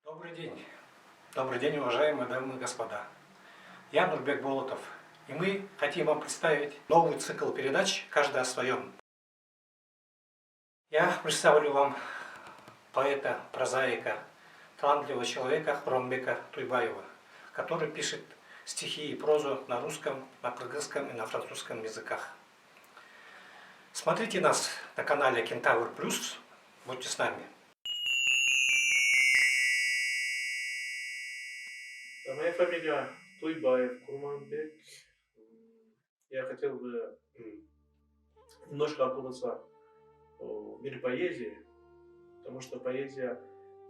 Добрый день. Добрый день, уважаемые дамы и господа. Я Нурбек Болотов, и мы хотим вам представить новый цикл передач «Каждый о своем». Я представлю вам поэта, прозаика, талантливого человека Хурамбека Туйбаева, который пишет стихи и прозу на русском, на кыргызском и на французском языках. Смотрите нас на канале Кентавр Плюс. Будьте с нами. Моя фамилия Туйбаев Курманбек. Я хотел бы немножко окунуться в мир поэзии, потому что поэзия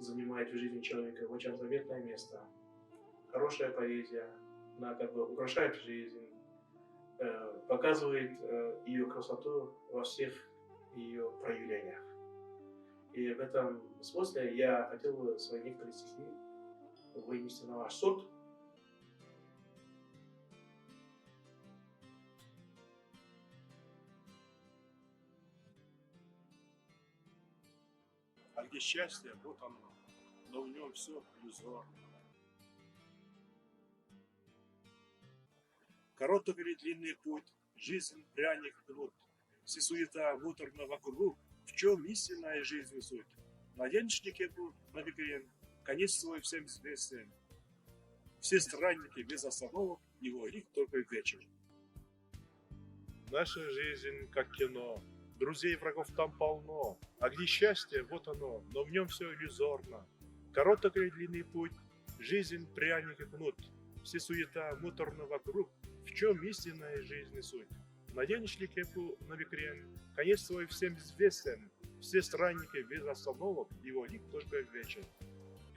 занимает в жизни человека очень заветное место. Хорошая поэзия, она как бы украшает жизнь, показывает ее красоту во всех ее проявлениях. И в этом смысле я хотел бы свои некоторые стихи вынести на ваш суд. А где счастье, вот оно, но в нем все иллюзорно. Короткий или длинный путь, жизнь пряник труд, все суета муторно вокруг, в чем истинная жизнь суть. Наденщики был на векрен, конец свой всем известен. Все странники без остановок, его лик только вечер. Наша жизнь как кино, друзей и врагов там полно, а где счастье, вот оно, но в нем все иллюзорно. Короткий или длинный путь, жизнь пряник и кнут, все суета муторно вокруг, в чем истинная жизнь и суть. Наденешь ли кепку на векрен, конец свой всем известен, все странники без остановок, его лик только вечер.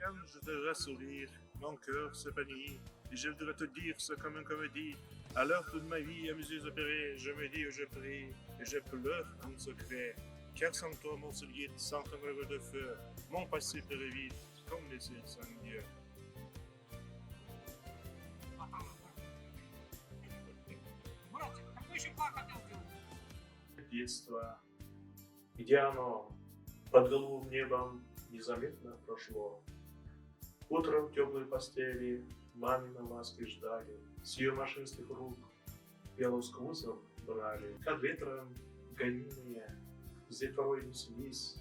Quand je devrais sourire, mon cœur s'épanouit, et je voudrais te dire ça comme une comédie. Alors toute ma vie à mes yeux opérés, je me dis où je prie, et je pleure en secret. Car sans toi mon seul guide, sans ton rêve de feu, mon passé pleure vite, comme les îles sans Dieu. Детство, где оно под голубым небом незаметно прошло. Утром в теплой постели мамины ласки ждали, с ее машинских рук пелу с вкусом брали, как ветром гонимые с детворой неслись.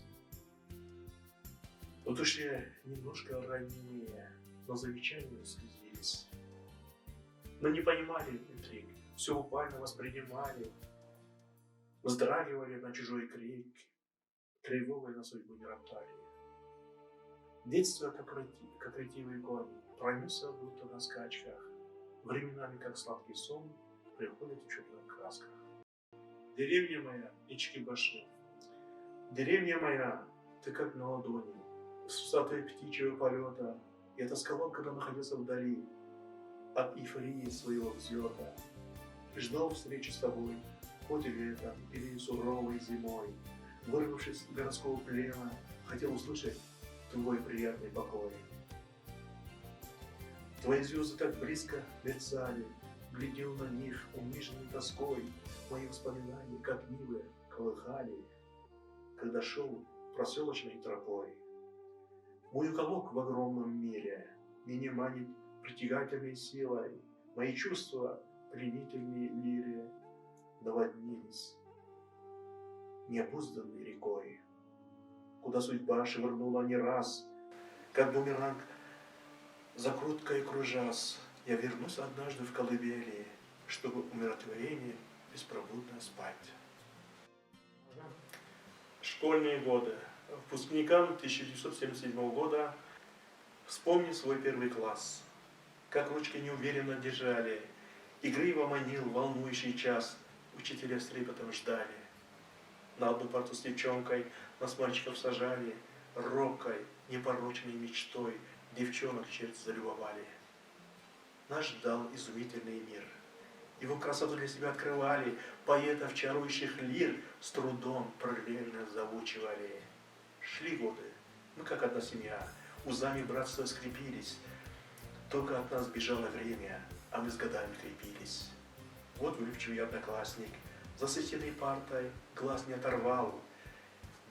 В душе немножко ранимые, но замечания слезились. Но не понимали интриг, все буквально воспринимали, вздрагивали на чужой крик, тревогой на судьбу не роптали. Детство, как ретивый конь, пронесся будто на скачках, временами, как сладкий сон, приходит в черных красках. Деревня моя, Ички-Баши, деревня моя, ты как на ладони, с высоты птичьего полета, я тосковал, когда находился вдали от эйфории своего взлета, ждал встречи с тобой, хоть и летом, или суровой зимой, вырвавшись из городского плена, хотел услышать твой приятный покой. Твои звезды так близко мерцали, глядел на них униженной тоской, мои воспоминания, как нивы, колыхали, когда шел проселочной тропой. Мой уголок в огромном мире меня манит притягательной силой, мои чувства пленительной лире наводнились необузданной рекой, куда судьба швырнула не раз, как бумеранг закруткой кружась. Я вернусь однажды в колыбели, чтобы умиротворение беспробудно спать. Школьные годы. Выпускникам 1977 года вспомни свой первый класс. Как ручки неуверенно держали, игриво манил волнующий час, учителя с трепетом ждали. На одну парту с девчонкой нас мальчиков сажали, робкой, непорочной мечтой девчонок черт залюбовали. Нас ждал изумительный мир. Его красоту для себя открывали, поэтов, чарующих лир, с трудом параллельно заучивали. Шли годы, мы как одна семья, узами братства скрепились. Только от нас бежало время, а мы с годами крепились. Вот влюбчивый одноклассник, за соседней партой глаз не оторвал,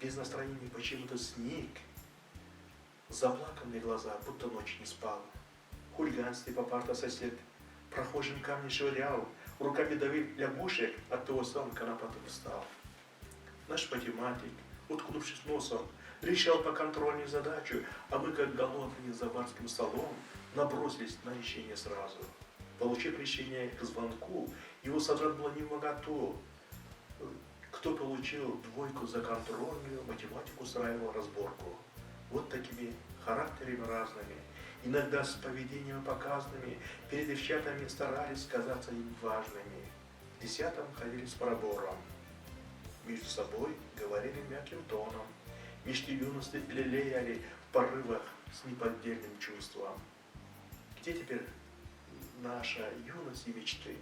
без настроения почему-то сник. Заплаканные глаза, будто ночь не спал. Хулиганстве попарта сосед, прохожим камни швырял, руками давил лягушек, от того сон конопатым встал. Наш математик, уткнувшись носом, решал по контрольной задачу, а мы, как голодные за барским столом, набросились на лечение сразу. Получив решение к звонку, его содрать было невмоготу. Кто получил двойку за контрольную, математику устраивал разборку. Вот такими характерами разными, иногда с поведением показанными, перед девчатами старались казаться им важными. В 10-м ходили с пробором. Между собой говорили мягким тоном. Мечты юности лелеяли в порывах с неподдельным чувством. Где теперь наша юность и мечты?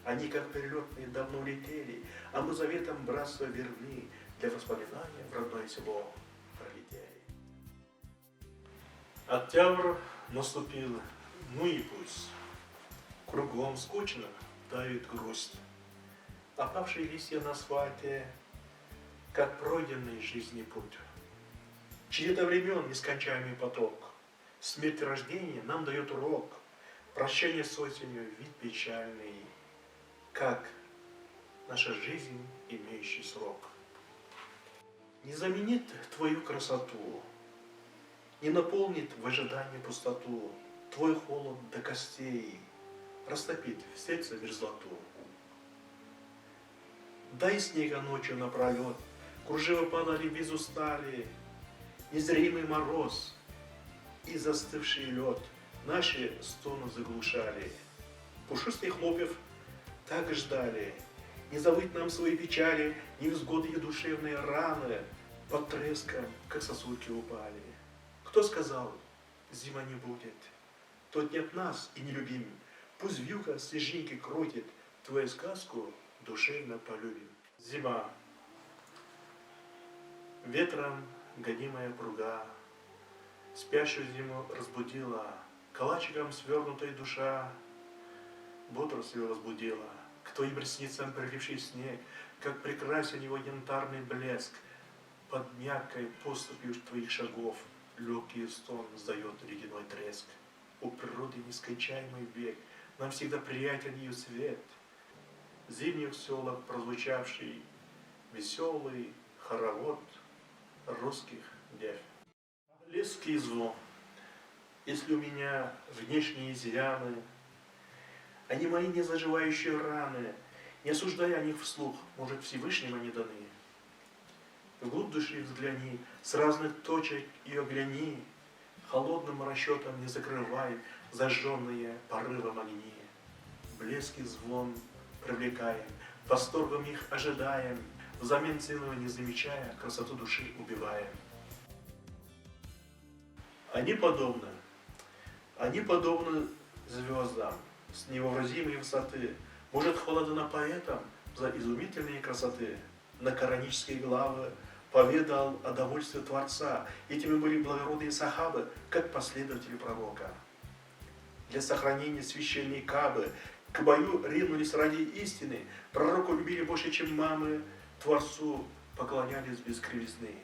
Они, как перелетные, давно улетели, а мы заветом братства верны, для воспоминания в родное село пролетели. Октябрь наступил, ну и пусть. Кругом скучно, давит грусть. Опавшие листья на асфальте, как пройденный жизни путь. Череда времен, нескончаемый поток. Смерть рождения нам дает урок. Прощание с осенью, вид печальный, как наша жизнь, имеющий срок. Не заменит твою красоту, не наполнит в ожидании пустоту, твой холод до костей растопит в сердце мерзлоту. Дай снега ночью напролет, кружева падали без устали, незримый мороз и застывший лед наши стоны заглушали. Пушистых хлопьев так ждали, не забыть нам свои печали, невзгоды и душевные раны под треском, как сосульки упали. Кто сказал, зима не будет? Тот нет нас и не любим. Пусть вьюга снежинки крутит, твою сказку душевно полюбим. Зима. Ветром гонимая пруга спящую зиму разбудила, калачиком свернутая душа бодростью разбудила. К твоим ресницам приливший снег, как прекрасен его янтарный блеск, под мягкой поступью твоих шагов легкий стон сдает ледяной треск. У природы нескончаемый век, нам всегда приятен ее свет. Зимних селах прозвучавший веселый хоровод русских дев. Леский звон, если у меня внешние изъяны, они мои незаживающие раны, не осуждая о них вслух, может, Всевышним они даны. Вглубь души взгляни, с разных точек ее гляни, холодным расчетом не закрывай зажженные порывом огни. Блеск и звон привлекаем, восторгом их ожидаем, взамен ценного не замечая, красоту души убиваем. Они подобны звездам с невообразимой высоты. Может, холодно поэтам за изумительные красоты. На коранические главы поведал о довольстве Творца. Этими были благородные сахабы, как последователи пророка. Для сохранения священной Кабы к бою ринулись ради истины. Пророку любили больше, чем мамы, Творцу поклонялись без кривизны.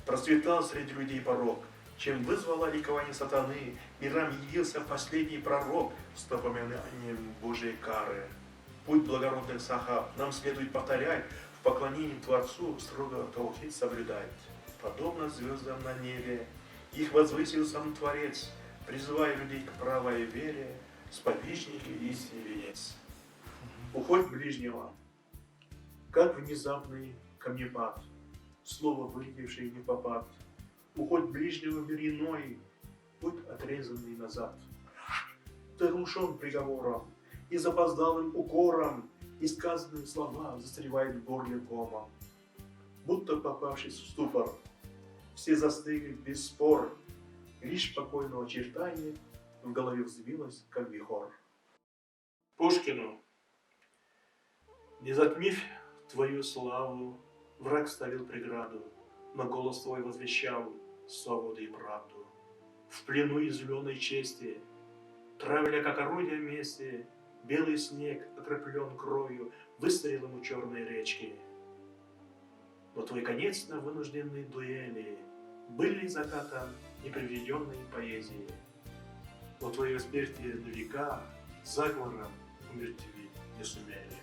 Процветал среди людей порок, чем вызвало ликование сатаны, мирам явился последний пророк с напоминанием Божьей кары. Путь благородных сахаб нам следует повторять, в поклонении Творцу строго таухид соблюдать. Подобно звездам на небе, их возвысил сам Творец, призывая людей к правой вере, сподвижники истинный венец. Уходь ближнего, как внезапный камнепад, слово вылетевшее не попад. Уходь ближнего мир иной, путь отрезанный назад. Ты оглушен приговором и запоздалым укором, и сказанные слова застревают в горле комом. Будто попавшись в ступор, все застыли без спор, лишь спокойного очертания в голове взвилось, как вихор. Пушкину. Не затмив твою славу, враг ставил преграду, но голос твой возвещал свободу и правду. В плену и зеленой чести, травля как орудие мести, белый снег окроплен кровью выстрелом у черной речки. Но твой конец на вынужденной дуэли Были закатом неприведенной поэзии, но твое бессмертие на века заговором умертвить не сумели.